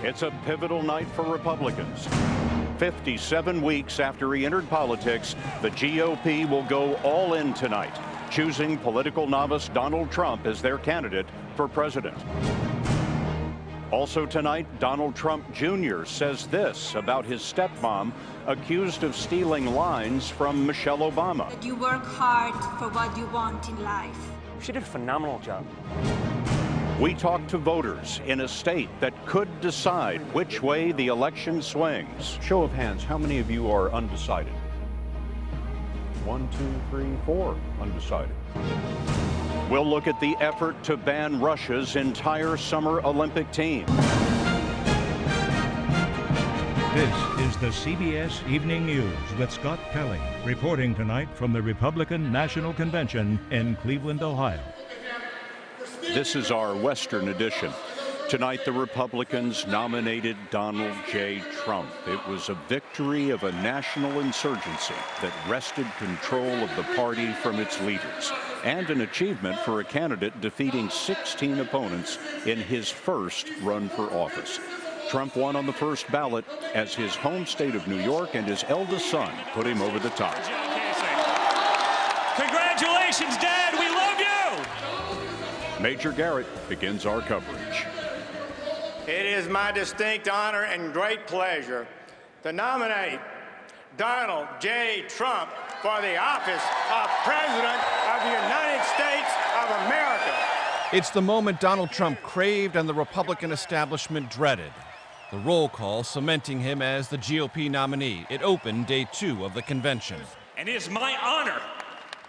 It's a pivotal night for Republicans. 57 weeks after he entered politics, the GOP will go all in tonight, choosing political novice Donald Trump as their candidate for president. Also tonight, Donald Trump Jr. says this about his stepmom, accused of stealing lines from Michelle Obama. That you work hard for what you want in life. She did a phenomenal job. We talk to voters in a state that could decide which way the election swings. Show of hands, how many of you are undecided? 1, 2, 3, 4 undecided. We'll look at the effort to ban Russia's entire Summer Olympic team. This is the CBS Evening News with Scott Pelley, reporting tonight from the Republican National Convention in Cleveland, Ohio. This is our Western edition. Tonight, the Republicans nominated Donald J. Trump. It was a victory of a national insurgency that wrested control of the party from its leaders, and an achievement for a candidate defeating 16 opponents in his first run for office. Trump won on the first ballot as his home state of New York and his eldest son put him over the top. Congratulations, Dad. We love you. Major Garrett begins our coverage. It is my distinct honor and great pleasure to nominate Donald J. Trump for the office of President of the United States of America. It's the moment Donald Trump craved and the Republican establishment dreaded. The roll call cementing him as the GOP nominee. It opened day 2 of the convention. And it is my honor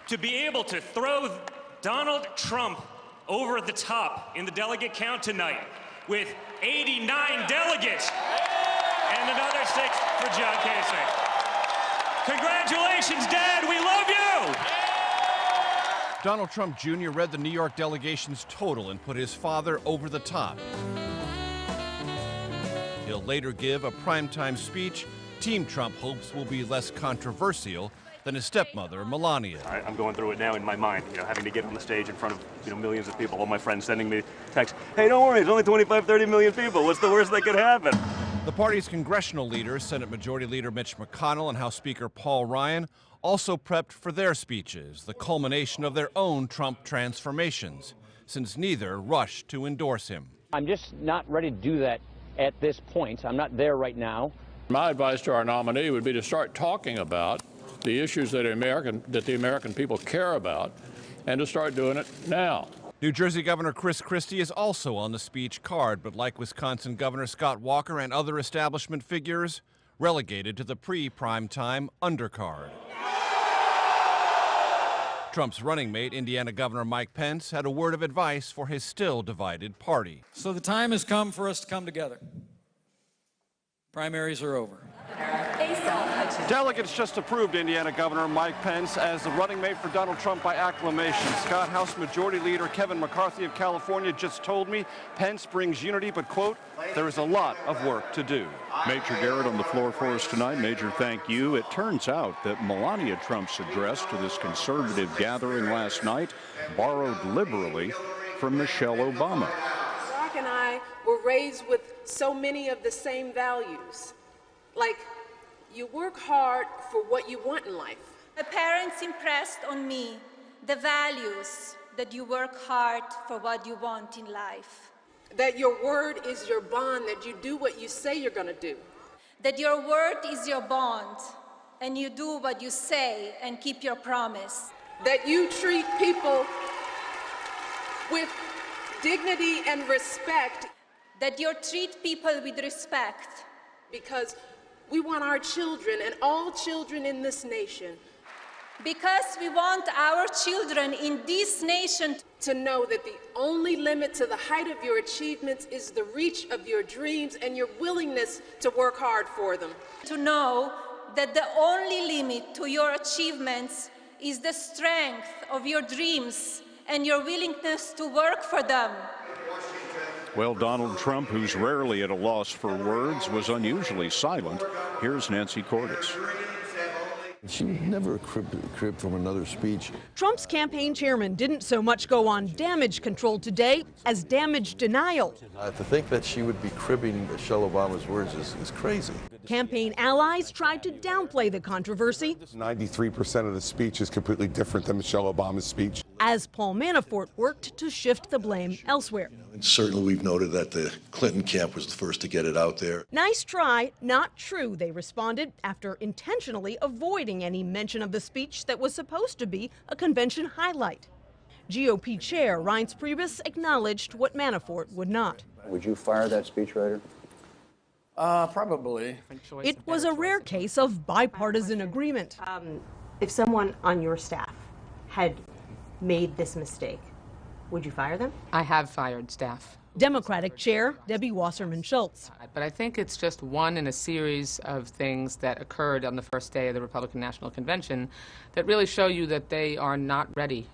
to be able to throw Donald Trump over the top in the delegate count tonight with 89 delegates and another 6 for John Kasich. Congratulations, Dad. We love you. Donald Trump Jr. read the New York delegation's total and put his father over the top. He'll later give a primetime speech Team Trump hopes will be less controversial than his stepmother, Melania. I'm going through it now in my mind, having to get on the stage in front of, millions of people, all my friends sending me texts. Hey, don't worry, it's only 25, 30 million people. What's the worst that could happen? The party's congressional leaders, Senate Majority Leader Mitch McConnell and House Speaker Paul Ryan, also prepped for their speeches, the culmination of their own Trump transformations, since neither rushed to endorse him. I'm just not ready to do that at this point. I'm not there right now. My advice to our nominee would be to start talking about the issues that the American people care about, and to start doing it now. New Jersey Governor Chris Christie is also on the speech card, but like Wisconsin Governor Scott Walker and other establishment figures, relegated to the pre-primetime undercard. Trump's running mate, Indiana Governor Mike Pence, had a word of advice for his still divided party. So the time has come for us to come together. Primaries are over. Delegates just approved Indiana Governor Mike Pence as the running mate for Donald Trump by acclamation. Scott, House Majority Leader Kevin McCarthy of California just told me Pence brings unity, but, quote, there is a lot of work to do. Major Garrett on the floor for us tonight. Major, thank you. It turns out that Melania Trump's address to this conservative gathering last night borrowed liberally from Michelle Obama. Barack and I were raised with so many of the same values, like you work hard for what you want in life. My parents impressed on me the values that you work hard for what you want in life. That your word is your bond, that you do what you say you're going to do. That your word is your bond, and you do what you say and keep your promise. That you treat people with dignity and respect. That you treat people with respect. Because we want our children and all children in this nation. Because we want our children in this nation to know that the only limit to the height of your achievements is the reach of your dreams and your willingness to work hard for them. To know that the only limit to your achievements is the strength of your dreams and your willingness to work for them. Well, Donald Trump, who's rarely at a loss for words, was unusually silent. Here's Nancy Cordes. She would never crib from another speech. Trump's campaign chairman didn't so much go on damage control today as damage denial. To think that she would be cribbing Michelle Obama's words is crazy. Campaign allies tried to downplay the controversy. 93% of the speech is completely different than Michelle Obama's speech. As Paul Manafort worked to shift the blame elsewhere. And certainly we've noted that the Clinton camp was the first to get it out there. Nice try, not true, they responded after intentionally avoiding any mention of the speech that was supposed to be a convention highlight. GOP Chair Reince Priebus acknowledged what Manafort would not. Would you fire that speechwriter? Probably. It was a rare case of bipartisan agreement. If someone on your staff had made this mistake, would you fire them? I have fired staff. Democratic Chair Debbie Wasserman Schultz. But I think it's just one in a series of things that occurred on the first day of the Republican National Convention that really show you that they are not ready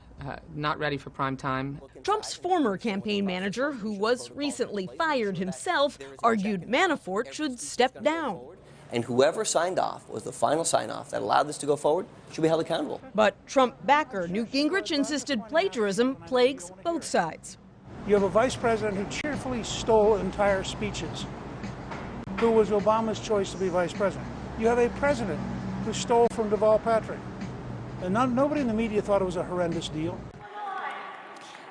for prime time. Trump's former campaign manager, who was recently fired himself, argued Manafort should step down. And whoever signed off was the final sign-off that allowed this to go forward should be held accountable. But Trump backer Newt Gingrich insisted plagiarism plagues both sides. You have a vice president who cheerfully stole entire speeches, who was Obama's choice to be vice president. You have a president who stole from Deval Patrick. And nobody in the media thought it was a horrendous deal.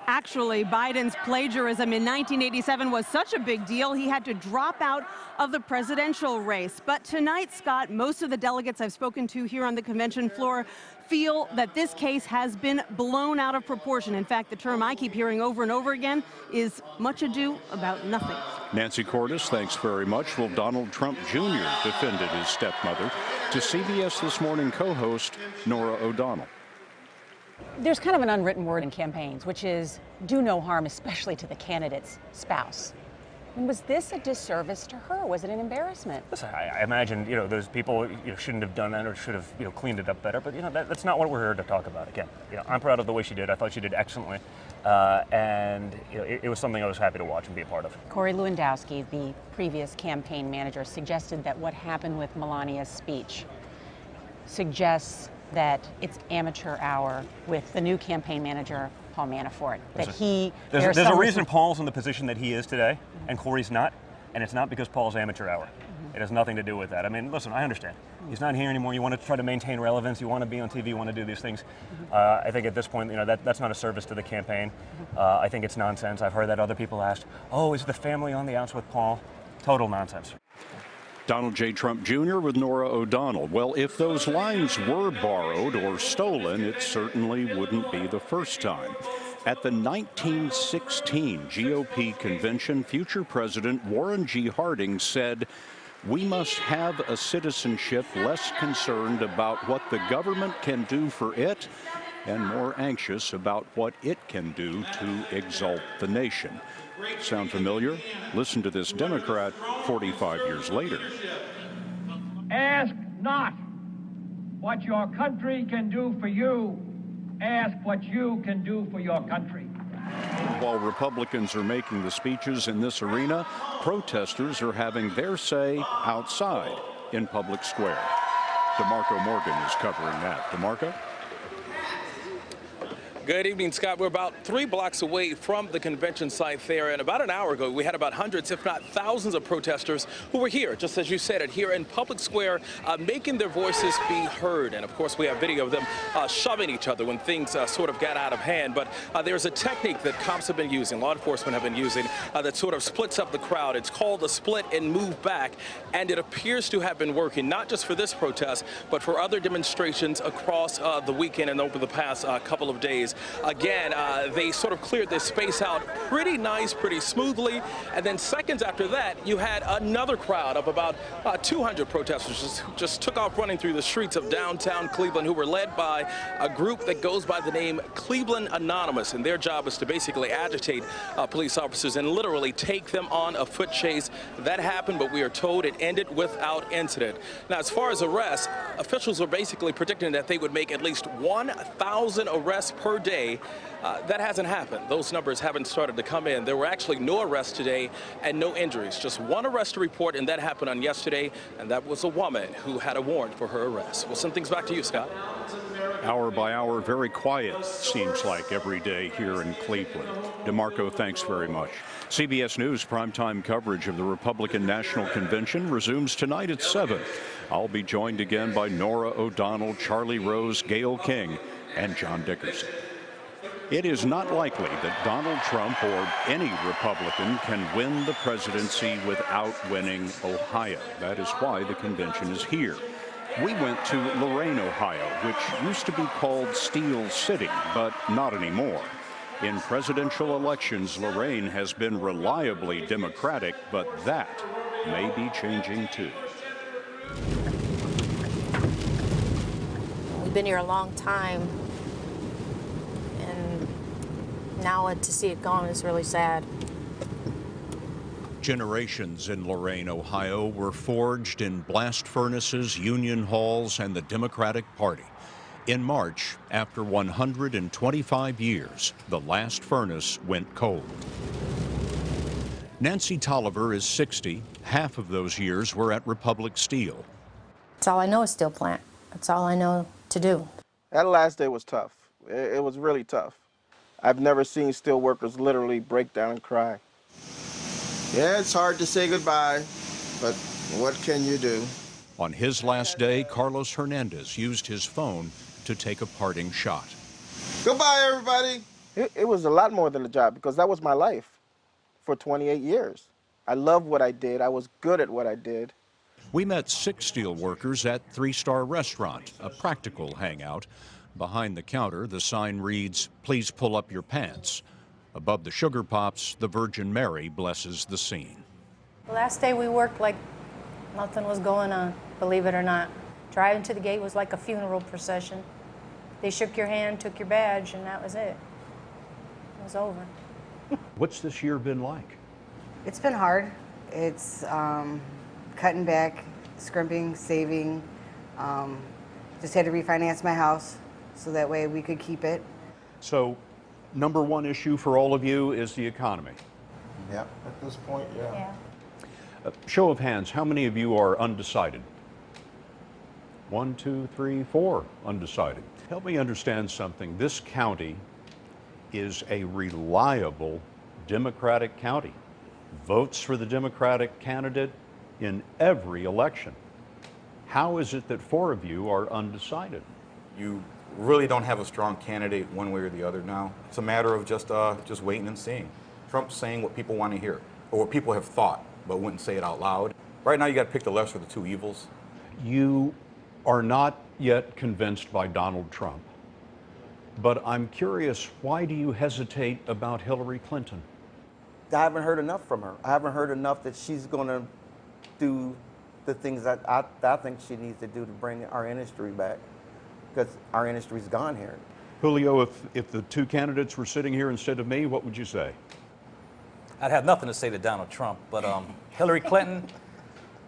Actually, Biden's plagiarism in 1987 was such a big deal, he had to drop out of the presidential race. But tonight, Scott, most of the delegates I've spoken to here on the convention floor feel that this case has been blown out of proportion. In fact, the term I keep hearing over and over again is much ado about nothing. Nancy Cordes, thanks very much. Well, Donald Trump Jr. defended his stepmother to CBS This Morning co-host Norah O'Donnell. There's kind of an unwritten word in campaigns, which is do no harm, especially to the candidate's spouse. And was this a disservice to her? Was it an embarrassment? Listen, I imagine, those people, shouldn't have done that or should have, cleaned it up better. But, that's not what we're here to talk about. Again, I'm proud of the way she did. I thought she did excellently. And, it was something I was happy to watch and be a part of. Corey Lewandowski, the previous campaign manager, suggested that what happened with Melania's speech suggests that it's amateur hour with the new campaign manager, Paul Manafort. There's a reason Paul's in the position that he is today, and Corey's not, and it's not because Paul's amateur hour. It has nothing to do with that. I mean, listen, I understand. He's not here anymore. You want to try to maintain relevance. You want to be on TV. You want to do these things. I think at this point, that's not a service to the campaign. I think it's nonsense. I've heard that other people asked, oh, is the family on the outs with Paul? Total nonsense. Donald J. Trump Jr. with Norah O'Donnell. Well, if those lines were borrowed or stolen, it certainly wouldn't be the first time. At the 1916 GOP convention, future President Warren G. Harding said, "We must have a citizenship less concerned about what the government can do for it and more anxious about what it can do to exalt the nation." Sound familiar? Listen to this Democrat 45 years later. Ask not what your country can do for you. Ask what you can do for your country. While Republicans are making the speeches in this arena, protesters are having their say outside in Public Square. DeMarco Morgan is covering that. DeMarco? Good evening, Scott. We're about 3 blocks away from the convention site there, and about an hour ago, we had about hundreds, if not thousands, of protesters who were here, just as you said it, here in Public Square, making their voices be heard. And of course, we have video of them shoving each other when things sort of got out of hand. But there's a technique that cops have been using, law enforcement have been using, that sort of splits up the crowd. It's called the split and move back, and it appears to have been working, not just for this protest, but for other demonstrations across the weekend and over the past couple of days. Again, they sort of cleared this space out pretty nice, pretty smoothly. And then seconds after that, you had another crowd of about 200 protesters just took off running through the streets of downtown Cleveland, who were led by a group that goes by the name Cleveland Anonymous. And their job is to basically agitate police officers and literally take them on a foot chase. That happened, but we are told it ended without incident. Now, as far as arrests, officials are basically predicting that they would make at least 1,000 arrests per per day. That hasn't happened. Those numbers haven't started to come in. There were actually no arrests today and no injuries. Just one arrest to report, and that happened on yesterday, and that was a woman who had a warrant for her arrest. We'll send things back to you, Scott. Hour by hour, very quiet, seems like, every day here in Cleveland. DeMarco, thanks very much. CBS News primetime coverage of the Republican National Convention resumes tonight at 7. I'll be joined again by Nora O'Donnell, Charlie Rose, Gayle King, and John Dickerson. It is not likely that Donald Trump or any Republican can win the presidency without winning Ohio. That is why the convention is here. We went to Lorain, Ohio, which used to be called Steel City, but not anymore. In presidential elections, Lorain has been reliably Democratic, but that may be changing too. We've been here a long time, and now to see it gone is really sad. Generations in Lorain, Ohio were forged in blast furnaces, union halls, and the Democratic Party. In March, after 125 years, the last furnace went cold. Nancy Tolliver is 60. Half of those years were at Republic Steel. That's all I know is steel plant. That's all I know to do. That last day was tough. It was really tough. I've never seen steel workers literally break down and cry. Yeah, it's hard to say goodbye, but what can you do? On his last day, Carlos Hernandez used his phone to take a parting shot. Goodbye, everybody. It was a lot more than a job, because that was my life for 28 years. I loved what I did. I was good at what I did. We met 6 steel workers at Three Star Restaurant, a practical hangout. Behind the counter, the sign reads, "Please pull up your pants." Above the sugar pops, the Virgin Mary blesses the scene. The last day we worked like nothing was going on, believe it or not. Driving to the gate was like a funeral procession. They shook your hand, took your badge, and that was it. It was over. What's this year been like? It's been hard. It's cutting back, scrimping, saving. Just had to refinance my house so that way we could keep it. So, number one issue for all of you is the economy. Yep, at this point, yeah. Show of hands, how many of you are undecided? 1, 2, 3, 4 undecided. Help me understand something. This county is a reliable Democratic county. Votes for the Democratic candidate in every election. How is it that 4 of you are undecided? You really don't have a strong candidate one way or the other now. It's a matter of just waiting and seeing. Trump's saying what people want to hear, or what people have thought, but wouldn't say it out loud. Right now you got to pick the lesser of the 2 evils. You are not yet convinced by Donald Trump, but I'm curious, why do you hesitate about Hillary Clinton? I haven't heard enough from her. I haven't heard enough that she's going to do the things that I think she needs to do to bring our industry back, because our industry's gone here. Julio, if the 2 candidates were sitting here instead of me, what would you say? I'd have nothing to say to Donald Trump, but Hillary Clinton,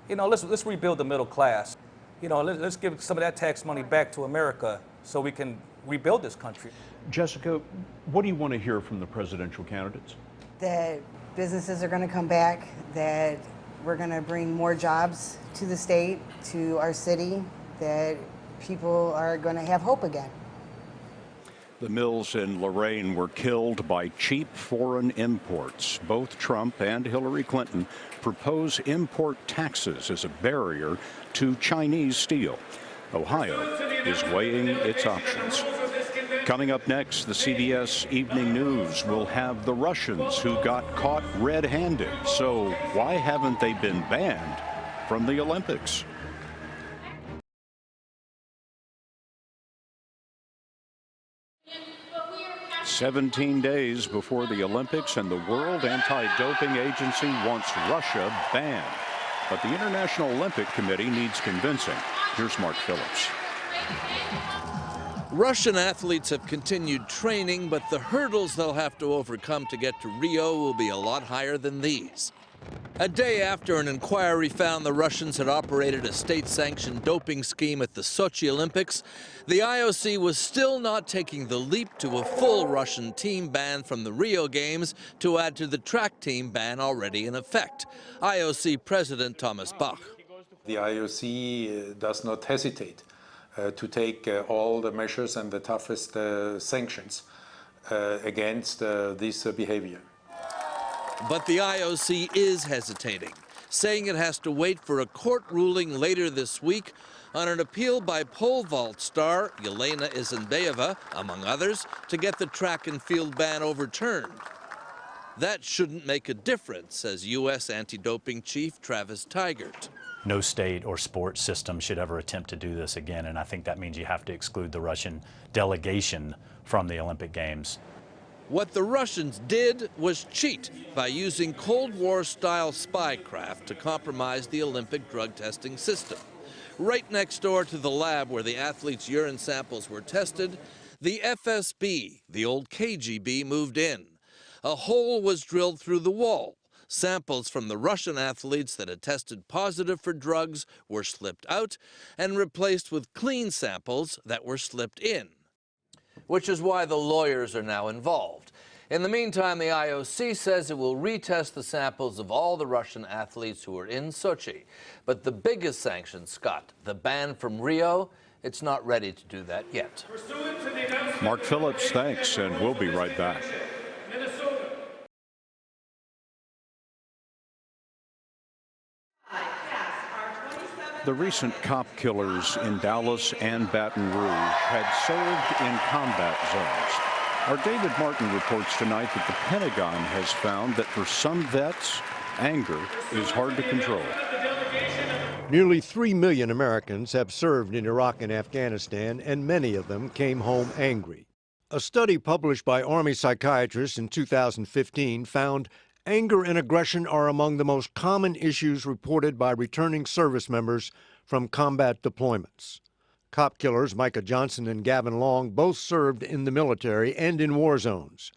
you know, let's rebuild the middle class. You know, let's give some of that tax money back to America so we can rebuild this country. Jessica, what do you want to hear from the presidential candidates? That businesses are going to come back, that we're going to bring more jobs to the state, to our city, that people are going to have hope again. The mills in Lorain were killed by cheap foreign imports. Both Trump and Hillary Clinton propose import taxes as a barrier to Chinese steel. Ohio is weighing its options. Coming up next, the CBS Evening News will have the Russians who got caught red-handed. So why haven't they been banned from the Olympics? 17 days before the Olympics, and the World Anti-Doping Agency wants Russia banned. But the International Olympic Committee needs convincing. Here's Mark Phillips. Russian athletes have continued training, but the hurdles they'll have to overcome to get to Rio will be a lot higher than these. A day after an inquiry found the Russians had operated a state-sanctioned doping scheme at the Sochi Olympics, the IOC was still not taking the leap to a full Russian team ban from the Rio Games to add to the track team ban already in effect. IOC President Thomas Bach. The IOC does not hesitate to take all the measures and the toughest sanctions against this behavior. But the IOC is hesitating, saying it has to wait for a court ruling later this week on an appeal by pole vault star Yelena Isinbayeva, among others, to get the track and field ban overturned. That shouldn't make a difference, says U.S. anti-doping chief Travis Tigert. No state or sports system should ever attempt to do this again, and I think that means you have to exclude the Russian delegation from the Olympic Games. What the Russians did was cheat by using Cold War-style spycraft to compromise the Olympic drug testing system. Right next door to the lab where the athletes' urine samples were tested, the FSB, the old KGB, moved in. A hole was drilled through the wall. Samples from the Russian athletes that had tested positive for drugs were slipped out and replaced with clean samples that were slipped in. Which is why the lawyers are now involved. In the meantime, the IOC says it will retest the samples of all the Russian athletes who were in Sochi. But the biggest sanction, Scott, the ban from Rio, it's not ready to do that yet. Mark Phillips, thanks, and we'll be right back. The recent cop killers in Dallas and Baton Rouge had served in combat zones. Our David Martin reports tonight that the Pentagon has found that for some vets, anger is hard to control. Nearly 3 million Americans have served in Iraq and Afghanistan, and many of them came home angry. A study published by Army psychiatrists in 2015 found anger and aggression are among the most common issues reported by returning service members from combat deployments. Cop killers Micah Johnson and Gavin Long both served in the military and in war zones.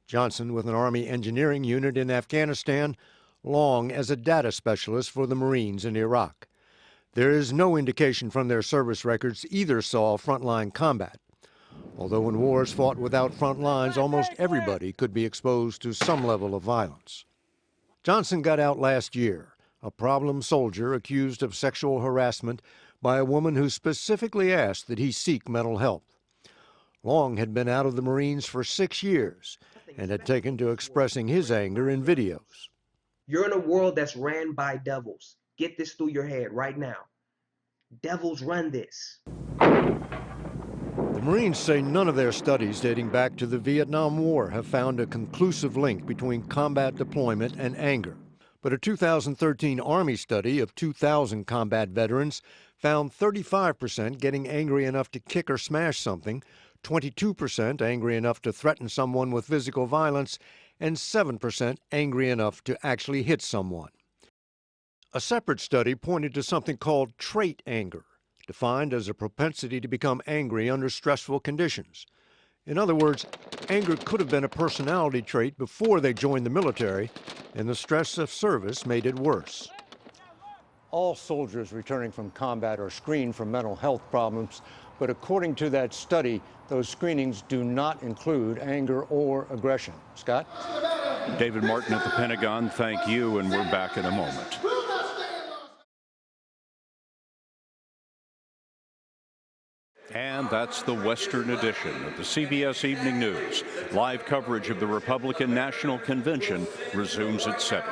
Johnson with an Army engineering unit in Afghanistan, Long as a data specialist for the Marines in Iraq. There is no indication from their service records either saw frontline combat. Although in wars fought without front lines, almost everybody could be exposed to some level of violence. Johnson got out last year, a problem soldier accused of sexual harassment by a woman who specifically asked that he seek mental help. Long had been out of the Marines for 6 years and had taken to expressing his anger in videos. You're in a world that's ran by devils. Get this through your head right now. Devils run this. The Marines say none of their studies dating back to the Vietnam War have found a conclusive link between combat deployment and anger. But a 2013 Army study of 2,000 combat veterans found 35% getting angry enough to kick or smash something, 22% angry enough to threaten someone with physical violence, and 7% angry enough to actually hit someone. A separate study pointed to something called trait anger, defined as a propensity to become angry under stressful conditions. In other words, anger could have been a personality trait before they joined the military, and the stress of service made it worse. All soldiers returning from combat are screened for mental health problems, but according to that study, those screenings do not include anger or aggression. Scott? David Martin at the Pentagon, thank you, and we're back in a moment. And that's the Western edition of the CBS Evening News. Live coverage of the Republican National Convention resumes at 7.